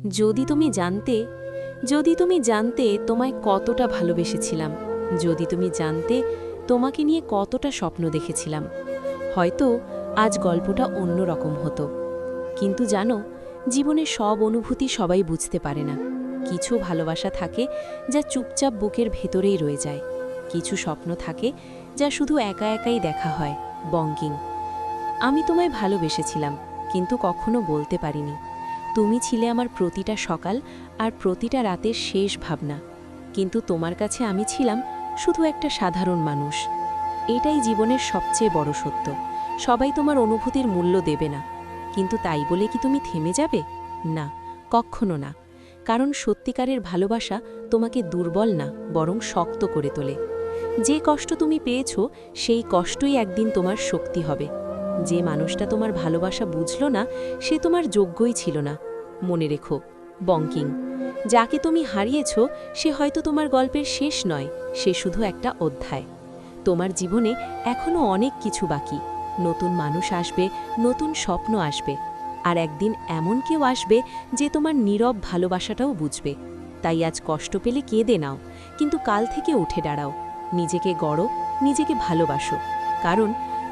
যদি তুমি জানতে, যদি তুমি জানতে তোমায় কতটা ভালোবেসেছিলাম, যদি তুমি জানতে তোমাকে নিয়ে কতটা স্বপ্ন দেখেছিলাম, হয়তো আজ গল্পটা অন্য রকম হতো। কিন্তু জানো, জীবনে সব অনুভূতি সবাই বুঝতে পারে না। কিছু ভালোবাসা থাকে যা চুপচাপ বুকের ভেতরেই রয়ে যায়, কিছু স্বপ্ন থাকে যা শুধু একা একাই দেখা হয়। বঙ্কিম। আমি তোমায় ভালোবেসেছিলাম, কিন্তু কখনো বলতে পারিনি। তুমি ছিলে আমার প্রতিটা সকাল আর প্রতিটা রাতের শেষ ভাবনা। কিন্তু তোমার কাছে আমি ছিলাম শুধু একটা সাধারণ মানুষ। এটাই জীবনের সবচেয়ে বড় সত্য। সবাই তোমার অনুভূতির মূল্য দেবে না, কিন্তু তাই বলে কি তুমি থেমে যাবে? না, কখনো না। কারণ সত্যিকারের ভালোবাসা তোমাকে দুর্বল না, বরং শক্ত করে তোলে। যে কষ্ট তুমি পেয়েছ, সেই কষ্টই একদিন তোমার শক্তি হবে। যে মানুষটা তোমার ভালোবাসা বুঝল না, সে তোমার যোগ্যই ছিল না। মনে রেখো, বঙ্কিম, যাকে তুমি হারিয়েছ সে হয়তো তোমার গল্পের শেষ নয়, সে শুধু একটা অধ্যায়। তোমার জীবনে এখনও অনেক কিছু বাকি। নতুন মানুষ আসবে, নতুন স্বপ্ন আসবে, আর একদিন এমন কেউ আসবে যে তোমার নীরব ভালোবাসাটাও বুঝবে। তাই আজ কষ্ট পেলে কেঁদে নাও, কিন্তু কাল থেকে উঠে দাঁড়াও। নিজেকে গড়ো, নিজেকে ভালোবাসো। কারণ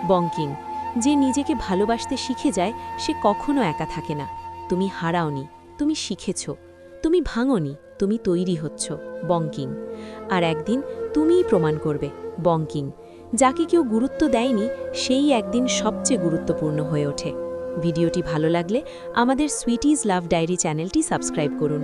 বঙ্কিম, যে নিজেকে ভালোবাসতে শিখে যায় সে কখনো একা থাকে না। তুমি হারাওনি, তুমি শিখেছ। তুমি ভাঙনি, তুমি তৈরি হচ্ছ। বঙ্কিম। আর একদিন তুমিই প্রমাণ করবে, বঙ্কিম, যাকে কেউ গুরুত্ব দেয়নি সেই একদিন সবচেয়ে গুরুত্বপূর্ণ হয়ে ওঠে। ভিডিওটি ভালো লাগলে আমাদের সুইটিজ লাভ ডায়েরি চ্যানেলটি সাবস্ক্রাইব করুন।